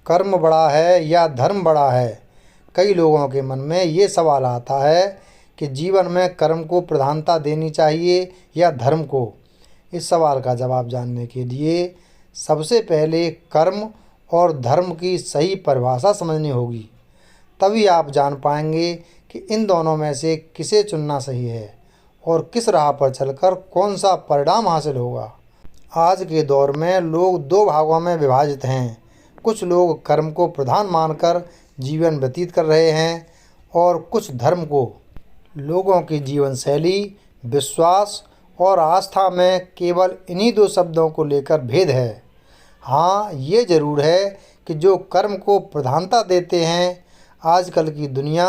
कर्म बड़ा है या धर्म बड़ा है? कई लोगों के मन में ये सवाल आता है कि जीवन में कर्म को प्रधानता देनी चाहिए या धर्म को। इस सवाल का जवाब जानने के लिए सबसे पहले कर्म और धर्म की सही परिभाषा समझनी होगी। तभी आप जान पाएंगे कि इन दोनों में से किसे चुनना सही है और किस राह पर चलकर कौन सा परिणाम हासिल होगा। आज के दौर में लोग दो भागों में विभाजित हैं। कुछ लोग कर्म को प्रधान मानकर जीवन व्यतीत कर रहे हैं और कुछ धर्म को। लोगों की जीवन शैली, विश्वास और आस्था में केवल इन्हीं दो शब्दों को लेकर भेद है। हाँ, ये जरूर है कि जो कर्म को प्रधानता देते हैं, आजकल की दुनिया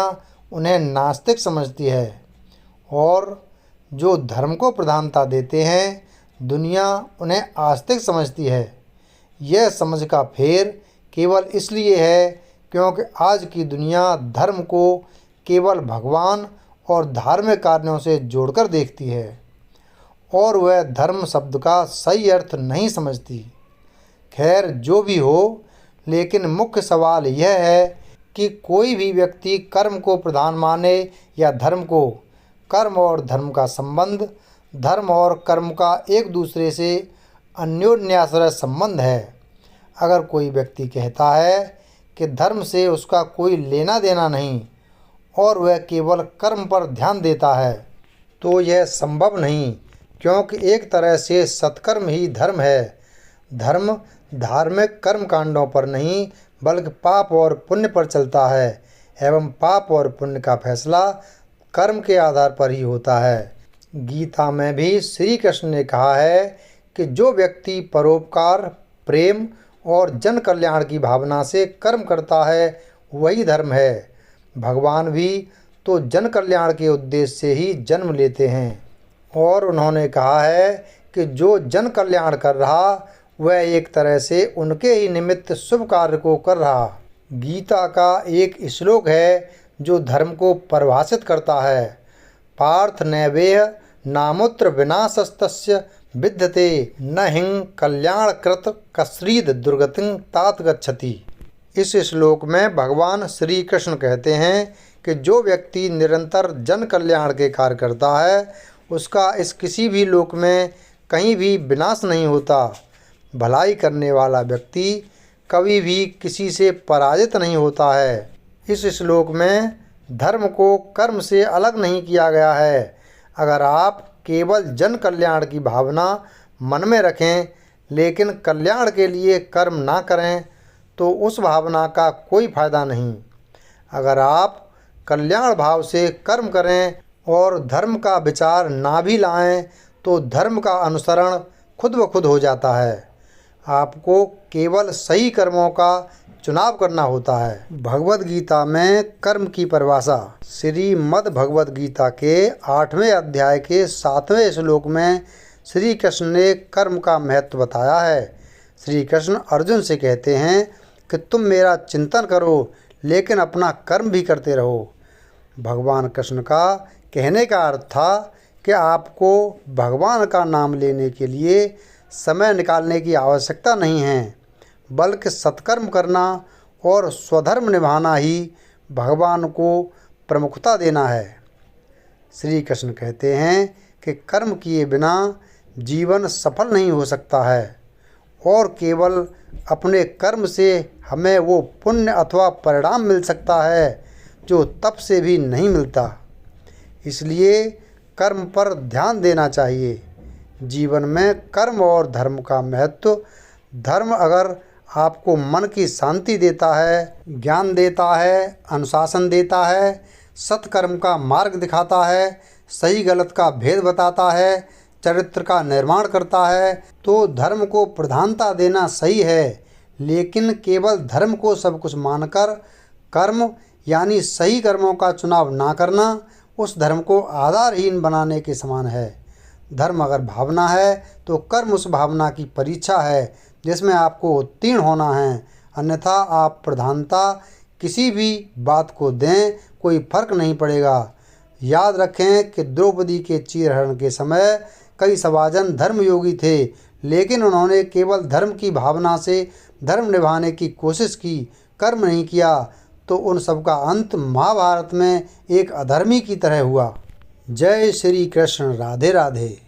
उन्हें नास्तिक समझती है, और जो धर्म को प्रधानता देते हैं, दुनिया उन्हें आस्तिक समझती है। यह समझ का फेर केवल इसलिए है क्योंकि आज की दुनिया धर्म को केवल भगवान और धार्मिक कार्यों से जोड़कर देखती है और वह धर्म शब्द का सही अर्थ नहीं समझती। खैर, जो भी हो, लेकिन मुख्य सवाल यह है कि कोई भी व्यक्ति कर्म को प्रधान माने या धर्म को। कर्म और धर्म का संबंध, धर्म और कर्म का एक दूसरे से अन्योन्याश्रय संबंध है। अगर कोई व्यक्ति कहता है कि धर्म से उसका कोई लेना देना नहीं और वह केवल कर्म पर ध्यान देता है, तो यह संभव नहीं, क्योंकि एक तरह से सत्कर्म ही धर्म है। धर्म धार्मिक कर्म कांडों पर नहीं बल्कि पाप और पुण्य पर चलता है, एवं पाप और पुण्य का फैसला कर्म के आधार पर ही होता है। गीता में भी श्री कृष्ण ने कहा है कि जो व्यक्ति परोपकार, प्रेम और जन कल्याण की भावना से कर्म करता है, वही धर्म है। भगवान भी तो जन कल्याण के उद्देश्य से ही जन्म लेते हैं, और उन्होंने कहा है कि जो जन कल्याण कर रहा, वह एक तरह से उनके ही निमित्त शुभ कार्य को कर रहा। गीता का एक श्लोक है जो धर्म को परिभाषित करता है। पार्थ नैवेह नामुत्र विनाशस्तस्य विद्यते न हिं कल्याणकृत कश्रीद दुर्गतिं तात गच्छति। इस श्लोक में भगवान श्री कृष्ण कहते हैं कि जो व्यक्ति निरंतर जन कल्याण के कार्य करता है, उसका इस किसी भी लोक में कहीं भी विनाश नहीं होता। भलाई करने वाला व्यक्ति कभी भी किसी से पराजित नहीं होता है। इस श्लोक में धर्म को कर्म से अलग नहीं किया गया है। अगर आप केवल जन कल्याण की भावना मन में रखें लेकिन कल्याण के लिए कर्म ना करें, तो उस भावना का कोई फायदा नहीं। अगर आप कल्याण भाव से कर्म करें और धर्म का विचार ना भी लाएं, तो धर्म का अनुसरण खुद ब खुद हो जाता है। आपको केवल सही कर्मों का चुनाव करना होता है। भगवद गीता में कर्म की परिभाषा श्रीमद् भगवद गीता के 8वें अध्याय के 7वें श्लोक में श्री कृष्ण ने कर्म का महत्व बताया है। श्री कृष्ण अर्जुन से कहते हैं कि तुम मेरा चिंतन करो, लेकिन अपना कर्म भी करते रहो। भगवान कृष्ण का कहने का अर्थ था कि आपको भगवान का नाम लेने के लिए समय निकालने की आवश्यकता नहीं है, बल्कि सत्कर्म करना और स्वधर्म निभाना ही भगवान को प्रमुखता देना है। श्री कृष्ण कहते हैं कि कर्म किए बिना जीवन सफल नहीं हो सकता है, और केवल अपने कर्म से हमें वो पुण्य अथवा परिणाम मिल सकता है जो तप से भी नहीं मिलता। इसलिए कर्म पर ध्यान देना चाहिए। जीवन में कर्म और धर्म का महत्व। धर्म अगर आपको मन की शांति देता है, ज्ञान देता है, अनुशासन देता है, सत्कर्म का मार्ग दिखाता है, सही गलत का भेद बताता है, चरित्र का निर्माण करता है, तो धर्म को प्रधानता देना सही है। लेकिन केवल धर्म को सब कुछ मानकर कर्म यानी सही कर्मों का चुनाव ना करना उस धर्म को आधारहीन बनाने के समान है। धर्म अगर भावना है तो कर्म उस भावना की परीक्षा है जिसमें आपको उत्तीर्ण होना है, अन्यथा आप प्रधानता किसी भी बात को दें, कोई फर्क नहीं पड़ेगा। याद रखें कि द्रौपदी के चीरहरण के समय कई सवाजन धर्मयोगी थे, लेकिन उन्होंने केवल धर्म की भावना से धर्म निभाने की कोशिश की, कर्म नहीं किया, तो उन सबका अंत महाभारत में एक अधर्मी की तरह हुआ। जय श्री कृष्ण। राधे राधे।